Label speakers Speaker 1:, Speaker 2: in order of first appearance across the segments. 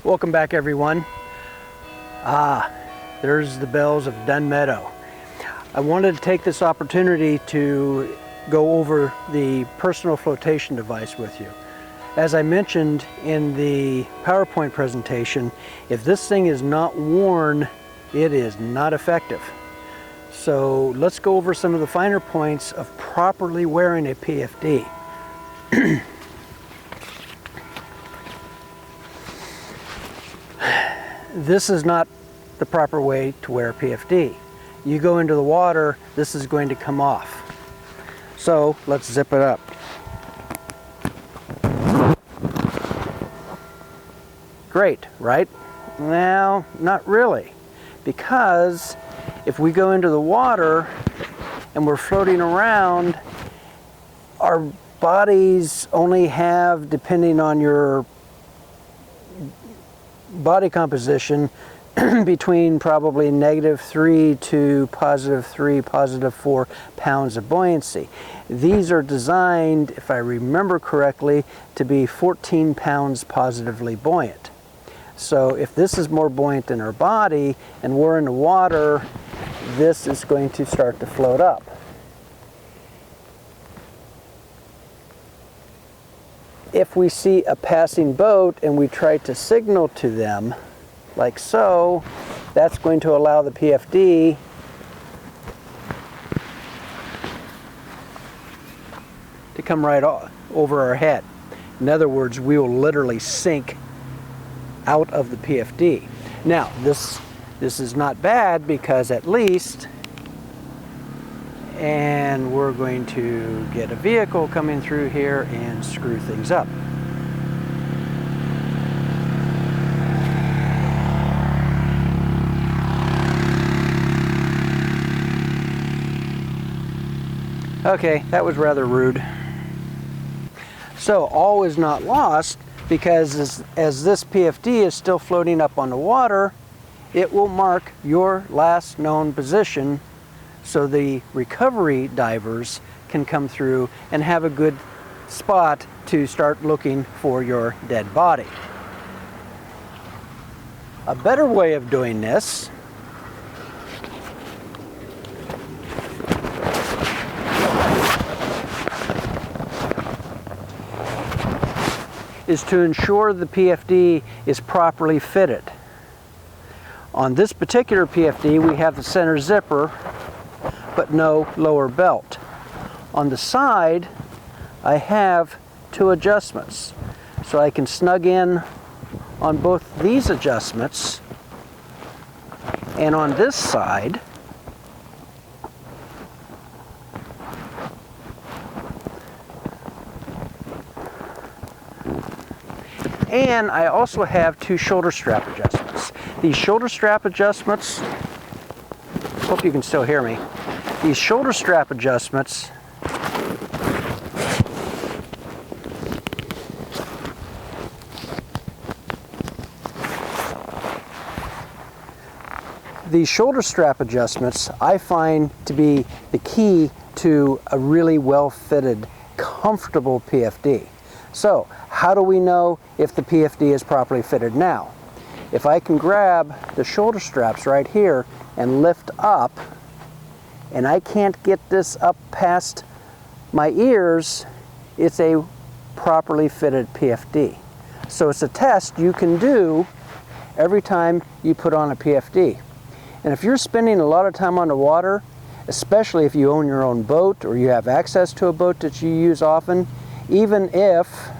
Speaker 1: Welcome back, everyone. There's the bells of Dun Meadow. I wanted to take this opportunity to go over the personal flotation device with you. As I mentioned in the PowerPoint presentation, if this thing is not worn, it is not effective. So let's go over some of the finer points of properly wearing a PFD. This is not the proper way to wear a PFD. You go into the water, this is going to come off. So let's zip it up. Great, right? Now, not really, because if we go into the water and we're floating around, our bodies only have, depending on your body composition, between probably -3 to +3, +4 pounds of buoyancy. These are designed, if I remember correctly, to be 14 pounds positively buoyant. So if this is more buoyant than our body and we're in the water, this is going to start to float up. If we see a passing boat and we try to signal to them, like so, that's going to allow the PFD to come right over our head. In other words, we will literally sink out of the PFD. Now, this is not bad because at least, and we're going to get a vehicle coming through here and screw things up. Okay, that was rather rude. So all is not lost, because as this PFD is still floating up on the water, it will mark your last known position so the recovery divers can come through and have a good spot to start looking for your dead body. A better way of doing this is to ensure the PFD is properly fitted. On this particular PFD, we have the center zipper, but no lower belt. On the side, I have two adjustments. So I can snug in on both these adjustments, and on this side, and I also have two shoulder strap adjustments. These shoulder strap adjustments, hope you can still hear me. These shoulder strap adjustments I find to be the key to a really well-fitted, comfortable PFD. So, how do we know if the PFD is properly fitted now? If I can grab the shoulder straps right here and lift up, and I can't get this up past my ears, it's a properly fitted PFD. So it's a test you can do every time you put on a PFD. And if you're spending a lot of time on the water, especially if you own your own boat or you have access to a boat that you use often, even if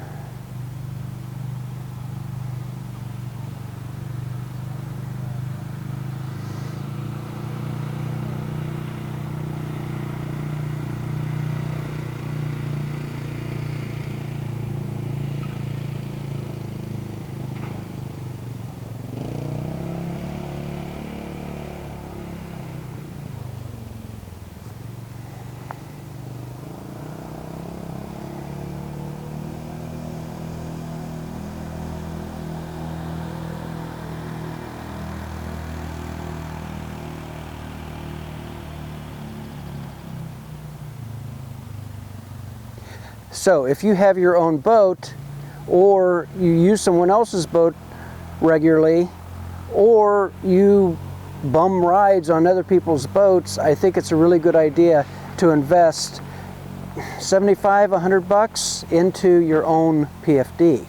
Speaker 1: So if you have your own boat or you use someone else's boat regularly, or you bum rides on other people's boats, I think it's a really good idea to invest $75, $100 into your own PFD.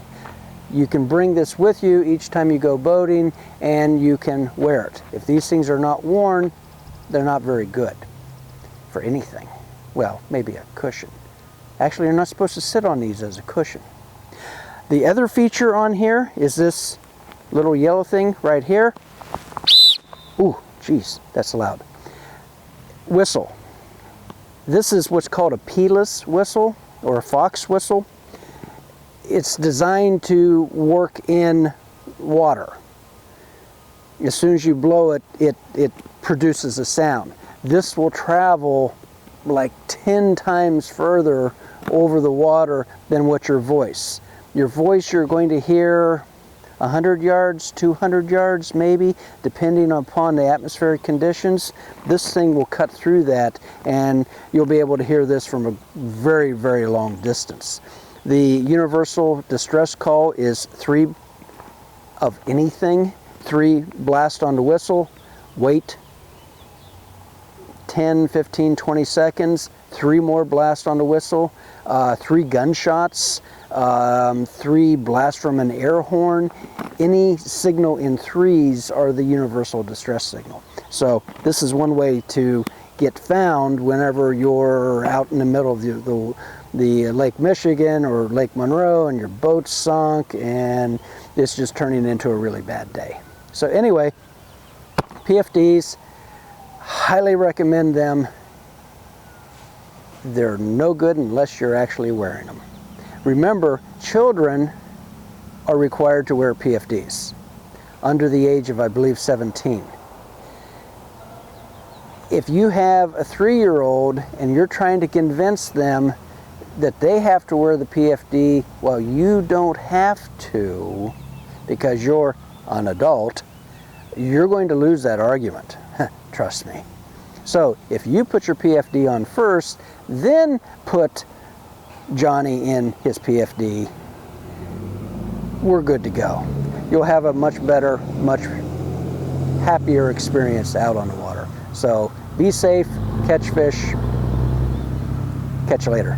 Speaker 1: You can bring this with you each time you go boating, and you can wear it. If these things are not worn, they're not very good for anything. Well, maybe a cushion. Actually, you're not supposed to sit on these as a cushion. The other feature on here is this little yellow thing right here. Ooh, geez, that's loud. Whistle. This is what's called a P-less whistle, or a fox whistle. It's designed to work in water. As soon as you blow it, it produces a sound. This will travel like 10 times further over the water than what your voice. Your voice you're going to hear 100 yards, 200 yards maybe, depending upon the atmospheric conditions. This thing will cut through that, and you'll be able to hear this from a very, very long distance. The universal distress call is 3 of anything. 3 blast on the whistle, wait 10, 15, 20 seconds, 3 more blast on the whistle, 3 gunshots, 3 blasts from an air horn. Any signal in 3s are the universal distress signal. So this is one way to get found whenever you're out in the middle of the Lake Michigan or Lake Monroe and your boat's sunk and it's just turning into a really bad day. So anyway, PFDs, highly recommend them. They're no good unless you're actually wearing them. Remember, children are required to wear PFDs under the age of, I believe, 17. If you have a 3-year-old and you're trying to convince them that they have to wear the PFD, well, you don't have to because you're an adult, you're going to lose that argument. Trust me. So if you put your PFD on first, then put Johnny in his PFD, we're good to go. You'll have a much better, much happier experience out on the water. So be safe, catch fish, catch you later.